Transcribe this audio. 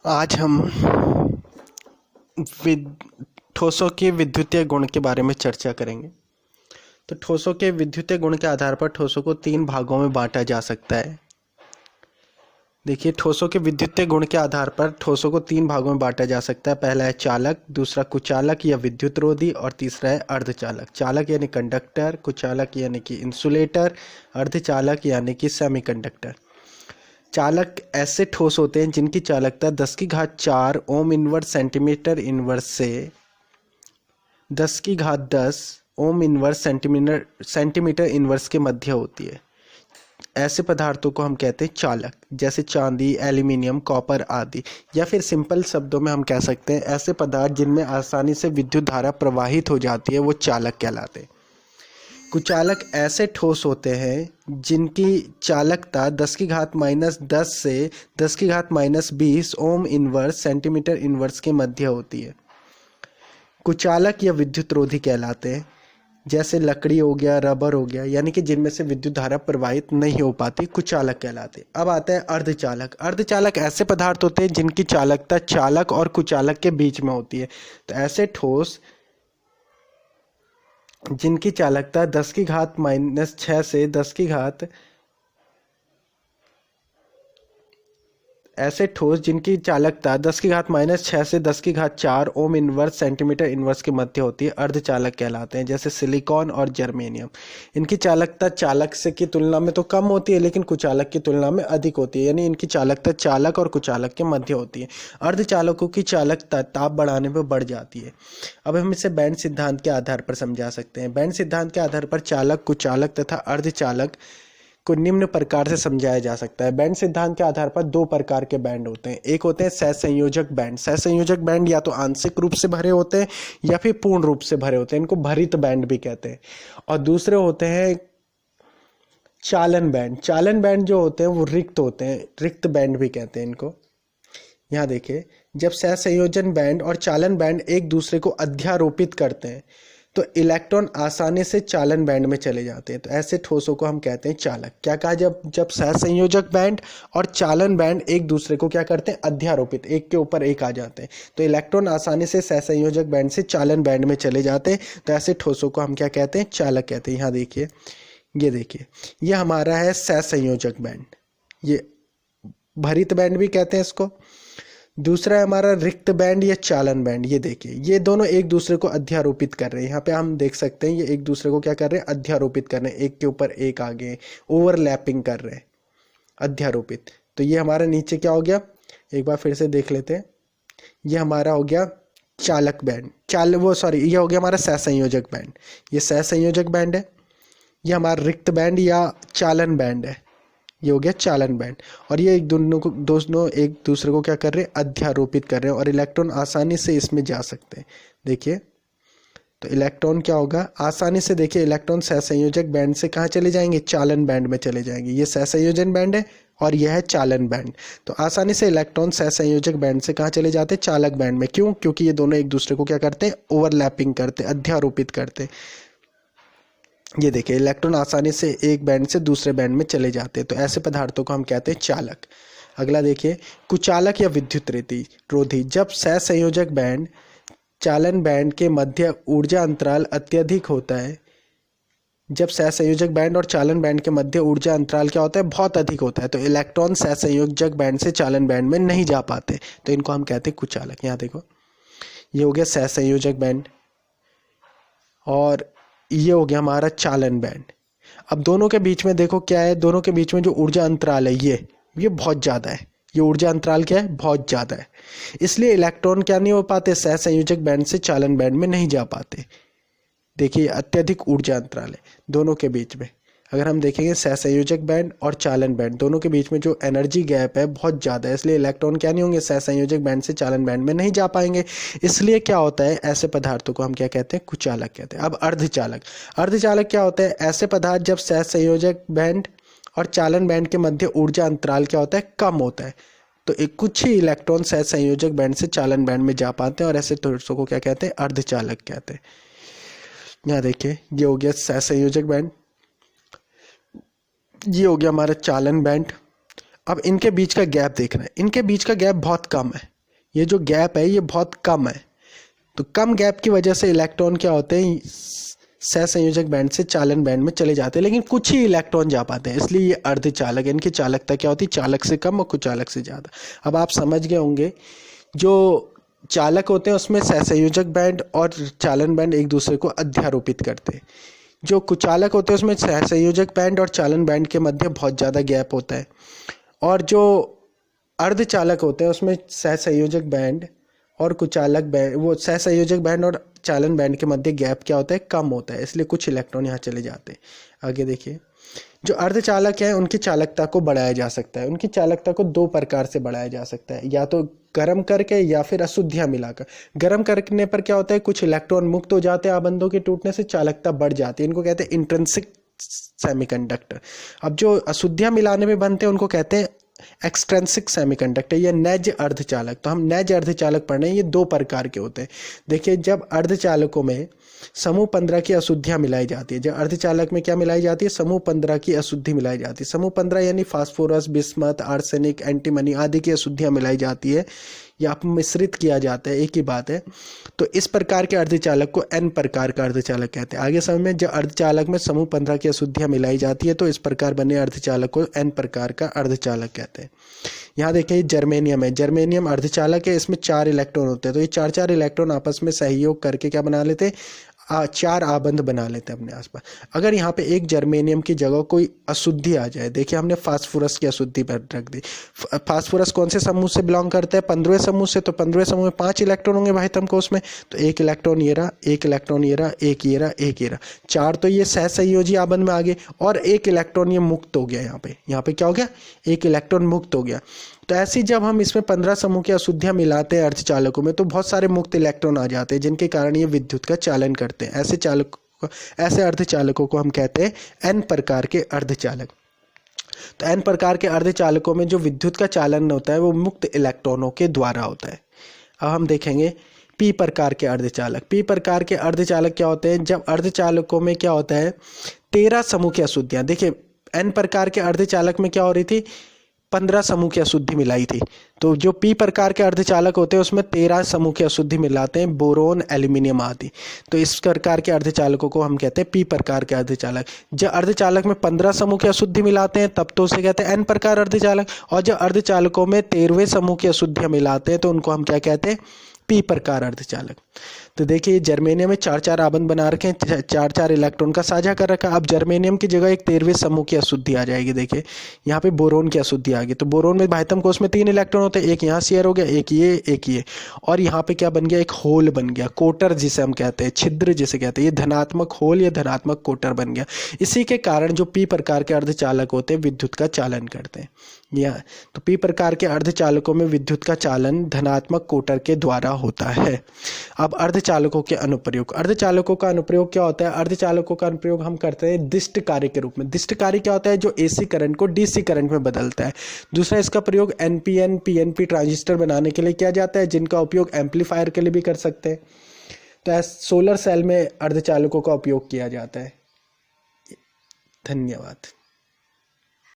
आज हम विद ठोसों के विद्युतीय गुण के बारे में चर्चा करेंगे। तो ठोसों के विद्युतीय गुण के आधार पर ठोसों को 3 भागों में बांटा जा सकता है। देखिए, ठोसों के विद्युतीय गुण के आधार पर ठोसों को 3 भागों में बांटा जा सकता है। पहला है चालक, दूसरा कुचालक या विद्युतरोधी और तीसरा है अर्धचालक। चालक यानी कंडक्टर, कुचालक यानी कि इंसुलेटर, अर्धचालक यानी कि सेमीकंडक्टर। चालक ऐसे ठोस होते हैं जिनकी चालकता 10⁴ ओम इनवर्स सेंटीमीटर इनवर्स से 10⁻10 ओम इनवर्स सेंटीमीटर इनवर्स के मध्य होती है। ऐसे पदार्थों को हम कहते हैं चालक, जैसे चांदी, एल्यूमिनियम, कॉपर आदि। या फिर सिंपल शब्दों में हम कह सकते हैं ऐसे पदार्थ जिनमें आसानी से विद्युत धारा प्रवाहित हो जाती है, वो चालक कहलाते हैं। कुचालक ऐसे ठोस होते हैं जिनकी चालकता 10⁻−10 से 10⁻−20 ओम इनवर्स सेंटीमीटर इनवर्स के मध्य होती है। कुचालक या विद्युतरोधी कहलाते हैं, जैसे लकड़ी हो गया, रबर हो गया, यानी कि जिनमें से विद्युत धारा प्रवाहित नहीं हो पाती, कुचालक कहलाते। अब आता है अर्धचालक। अर्धचालक ऐसे पदार्थ होते हैं जिनकी चालकता चालक और कुचालक के बीच में होती है। तो ऐसे ठोस जिनकी चालकता 10⁻−6 से 10⁻, ऐसे ठोस जिनकी चालकता 10⁻−6 से 10⁻4 ओम इनवर्स सेंटीमीटर इनवर्स के मध्य होती है, अर्धचालक कहलाते हैं, जैसे सिलिकॉन और जर्मेनियम। इनकी चालकता चालक से की तुलना में तो कम होती है, लेकिन कुचालक की तुलना में अधिक होती है, यानी इनकी चालकता चालक और कुचालक के मध्य होती है। अर्धचालकों की चालकता ताप बढ़ाने पर बढ़ जाती है। अब हम इसे बैंड सिद्धांत के आधार पर समझा सकते हैं। बैंड सिद्धांत के आधार पर चालक, कुचालक तथा अर्धचालक को निम्न प्रकार से समझाया जा सकता है। बैंड सिद्धांत के आधार पर 2 प्रकार के बैंड होते हैं। एक होते हैं सहसंयोजक बैंड। सहसंयोजक बैंड या तो आंशिक रूप से भरे होते हैं या फिर पूर्ण रूप से भरे होते हैं, इनको भरित बैंड भी कहते हैं। और दूसरे होते हैं चालन बैंड। चालन बैंड जो होते हैं वो रिक्त होते हैं, रिक्त बैंड भी कहते हैं इनको। यहाँ देखिए, जब सहसंयोजन बैंड और चालन बैंड एक दूसरे को अध्यारोपित करते हैं तो इलेक्ट्रॉन आसानी से चालन बैंड में चले जाते हैं। तो ऐसे ठोसों को हम कहते हैं चालक। क्या कहा, जब सहसंयोजक बैंड और चालन बैंड एक दूसरे को क्या करते हैं, अध्यारोपित, एक के ऊपर एक आ जाते हैं, तो इलेक्ट्रॉन आसानी से सहसंयोजक बैंड से चालन बैंड में चले जाते हैं। तो ऐसे ठोसों को हम क्या कहते हैं, चालक कहते हैं। यहाँ देखिए, ये देखिए, ये हमारा है सहसंयोजक बैंड, ये भरित बैंड भी कहते हैं इसको। दूसरा है हमारा रिक्त बैंड या चालन बैंड। ये देखिए, ये दोनों एक दूसरे को अध्यारोपित कर रहे हैं। यहाँ पे हम देख सकते हैं ये एक दूसरे को क्या कर रहे हैं, अध्यारोपित कर रहे हैं, एक के ऊपर एक आगे ओवरलैपिंग कर रहे हैं, अध्यारोपित। तो ये हमारा नीचे क्या हो गया, एक बार फिर से देख लेते हैं। ये हमारा हो गया चालक बैंड, ये हो गया हमारा सहसंयोजक बैंड, ये सहसंयोजक बैंड है। ये हमारा रिक्त बैंड या चालन बैंड है, ये हो गया चालन बैंड। और ये दोनों एक दूसरे को क्या कर रहे हैं, अध्यारोपित कर रहे हैं, और इलेक्ट्रॉन आसानी से इसमें जा सकते हैं। देखिए, तो इलेक्ट्रॉन क्या होगा, आसानी से, देखिए, इलेक्ट्रॉन सहसंयोजक बैंड से कहाँ चले जाएंगे, चालन बैंड में चले जाएंगे। ये सहसंयोजन बैंड है और यह है चालन बैंड। तो आसानी से इलेक्ट्रॉन सहसंयोजक बैंड से कहाँ चले जाते हैं, चालक बैंड में। क्यों? क्योंकि ये दोनों एक दूसरे को क्या करते हैं, ओवरलैपिंग करते, अध्यारोपित करते। ये देखिए, इलेक्ट्रॉन आसानी से एक बैंड से दूसरे बैंड में चले जाते हैं। तो ऐसे पदार्थों को हम कहते हैं चालक। अगला देखिए, कुचालक या विद्युतरोधी। जब सहसंयोजक बैंड चालन बैंड के मध्य ऊर्जा अंतराल अत्यधिक होता है, जब सहसंयोजक बैंड और चालन बैंड के मध्य ऊर्जा अंतराल क्या होता है, बहुत अधिक होता है, तो इलेक्ट्रॉन सहसंयोजक बैंड से चालन बैंड में नहीं जा पाते, तो इनको हम कहते हैं कुचालक। यहाँ देखो, ये हो गया सहसंयोजक बैंड और ये हो गया हमारा चालन बैंड। अब दोनों के बीच में देखो क्या है, दोनों के बीच में जो ऊर्जा अंतराल है ये बहुत ज़्यादा है। ये ऊर्जा अंतराल क्या है, बहुत ज़्यादा है। इसलिए इलेक्ट्रॉन क्या नहीं हो पाते, सहसंयोजक बैंड से चालन बैंड में नहीं जा पाते। देखिए, अत्यधिक ऊर्जा अंतराल है दोनों के बीच में। अगर हम देखेंगे सहसंयोजक बैंड और चालन बैंड, दोनों के बीच में जो एनर्जी गैप है बहुत ज़्यादा है, इसलिए इलेक्ट्रॉन क्या नहीं होंगे, सहसंयोजक बैंड से चालन बैंड में नहीं जा पाएंगे। इसलिए क्या होता है, ऐसे पदार्थों को हम क्या कहते हैं, कुचालक कहते हैं। अब अर्धचालक। अर्धचालक क्या होता है, ऐसे पदार्थ जब सहसंयोजक बैंड और चालन बैंड के मध्य ऊर्जा अंतराल क्या होता है, कम होता है, तो कुछ ही इलेक्ट्रॉन सहसंयोजक बैंड से चालन बैंड में जा पाते हैं, और ऐसे ठोसों को क्या कहते हैं, अर्धचालक कहते हैं। यहाँ देखिए, ये हो गया सहसंयोजक बैंड, ये हो गया हमारा चालन बैंड। अब इनके बीच का गैप देखना है, इनके बीच का गैप बहुत कम है, ये जो गैप है ये बहुत कम है। तो कम गैप की वजह से इलेक्ट्रॉन क्या होते हैं, सहसंयोजक बैंड से चालन बैंड में चले जाते हैं, लेकिन कुछ ही इलेक्ट्रॉन जा पाते हैं, इसलिए ये अर्धचालक, इनकी चालकता क्या होती है, चालक से कम और कुचालक से ज़्यादा। अब आप समझ गए होंगे जो चालक होते हैं उसमें सहसंयोजक बैंड और चालन बैंड एक दूसरे को अध्यारोपित करते हैं। जो कुचालक होते हैं उसमें सहसंयोजक बैंड और चालन बैंड के मध्य बहुत ज़्यादा गैप होता है। और जो अर्धचालक होते हैं उसमें सहसंयोजक बैंड और कुचालक बैंड, वो सहसंयोजक बैंड और चालन बैंड के मध्य गैप क्या होता है, कम होता है, इसलिए कुछ इलेक्ट्रॉन यहाँ चले जाते हैं। आगे देखिए, जो अर्धचालक है उनकी चालकता को बढ़ाया जा सकता है। उनकी चालकता को दो प्रकार से बढ़ाया जा सकता है, या तो गर्म करके या फिर अशुद्धियाँ मिलाकर। गर्म करने पर क्या होता है, कुछ इलेक्ट्रॉन मुक्त हो जाते हैं, आबंधों के टूटने से चालकता बढ़ जाती है, इनको कहते हैं इंट्रिंसिक सेमीकंडक्टर। अब जो अशुद्धियाँ मिलाने में बनते हैं उनको कहते हैं एक्सट्रिंसिक सेमीकंडक्टर या नेज अर्धचालक। तो हम नेज अर्धचालक पढ़ रहे हैं, ये दो प्रकार के होते हैं। देखिए, जब अर्धचालकों में समूह 15 की अशुद्धियाँ मिलाई जाती है, जब अर्धचालक में क्या मिलाई जाती है, समूह 15 की अशुद्धि मिलाई जाती है। समूह 15 यानी फास्फोरस, बिस्मथ, आर्सेनिक, एंटीमनी आदि की अशुद्धियाँ मिलाई जाती है या मिश्रित किया जाता है, एक ही बात है। तो इस प्रकार के अर्धचालक को एन प्रकार का अर्धचालक कहते हैं। आगे समय में जब अर्धचालक में समूह 15 की अशुद्धियाँ मिलाई जाती है तो इस प्रकार बने अर्धचालक को एन प्रकार का अर्धचालक कहते हैं। यहाँ देखिए, जर्मेनियम है, जर्मेनियम अर्धचालक है, इसमें 4 इलेक्ट्रॉन होते हैं। तो ये 4 इलेक्ट्रॉन आपस में सहयोग करके क्या बना लेते हैं, 4 आबंध बना लेते हैं अपने आसपास। अगर यहाँ पे एक जर्मेनियम की जगह कोई अशुद्धि आ जाए, देखिए हमने फास्फोरस की अशुद्धि पर रख दी। फास्फोरस कौन से समूह से बिलोंग करता है, 15वें समूह से। तो 15वें समूह में 5 इलेक्ट्रॉन होंगे भाई तुमको उसमें, तो 1 इलेक्ट्रॉन ये रहा, 1 इलेक्ट्रॉन ये रहा, 1 ये रहा, 1 ये रहा, 4 तो ये सहसंयोजी आबंध में आ गए, और 1 इलेक्ट्रॉन ये मुक्त हो गया। यहाँ पे क्या हो गया, 1 इलेक्ट्रॉन मुक्त हो गया। तो ऐसी जब हम इसमें 15 समूह की अशुद्धियाँ मिलाते हैं अर्धचालकों में, तो बहुत सारे मुक्त इलेक्ट्रॉन आ जाते हैं, जिनके कारण ये विद्युत का चालन करते हैं। ऐसे अर्धचालकों को हम कहते हैं एन प्रकार के अर्धचालक। तो एन प्रकार के अर्धचालकों में जो विद्युत का चालन होता है वो मुक्त इलेक्ट्रॉनों के द्वारा होता है। अब हम देखेंगे पी प्रकार के अर्धचालक। पी प्रकार के अर्धचालक क्या होते हैं, जब अर्धचालकों में क्या होता है, 13 समूह की अशुद्धियाँ। देखिए, एन प्रकार के अर्धचालक में क्या हो रही थी, 15 समूह की अशुद्धि मिलाई थी। तो जो पी प्रकार के अर्धचालक होते हैं उसमें 13 समूह की अशुद्धि मिलाते हैं, बोरोन, एल्यूमिनियम आदि। तो इस प्रकार के अर्धचालकों को हम कहते हैं पी प्रकार के अर्धचालक। जब अर्धचालक में 15 समूह की अशुद्धि मिलाते हैं तब तो उसे कहते हैं एन प्रकार अर्धचालक, और जब अर्धचालकों में 13वें समूह की अशुद्धियाँ मिलाते हैं तो उनको हम क्या कहते हैं, पी प्रकार अर्धचालक। तो देखिए, जर्मेनियम में 4 आबंध बना रखे हैं, 4 इलेक्ट्रॉन का साझा कर रखा है। अब जर्मेनियम की जगह एक 13वें समूह की अशुद्धि आ जाएगी। देखिए, यहाँ पे बोरोन की अशुद्धि आ गई। तो बोरोन में भाइतम कोष में 3 इलेक्ट्रॉन होते हैं, एक यहाँ शेयर हो गया, एक ये, एक ये, और यहाँ पे क्या बन गया, एक होल बन गया, कोटर जिसे हम कहते हैं, छिद्र जिसे कहते हैं। ये धनात्मक होल या धनात्मक कोटर बन गया। इसी के कारण जो पी प्रकार के अर्धचालक होते हैं विद्युत का चालन करते हैं। तो पी प्रकार के अर्धचालकों में विद्युत का चालन धनात्मक कोटर के द्वारा होता है। अब अर्धचालकों के अनुप्रयोग। अर्धचालकों का अनुप्रयोग क्या होता है, अर्धचालकों का अनुप्रयोग हम करते हैं दिष्ट कार्य के रूप में। दिष्ट कार्य क्या होता है, जो एसी करंट को डीसी करंट में बदलता है। दूसरा, इसका प्रयोग एनपीएन, पीएनपी ट्रांजिस्टर बनाने के लिए किया जाता है, जिनका उपयोग एम्पलीफायर के लिए भी कर सकते हैं। तो सोलर सेल में अर्धचालकों का उपयोग किया जाता है। धन्यवाद।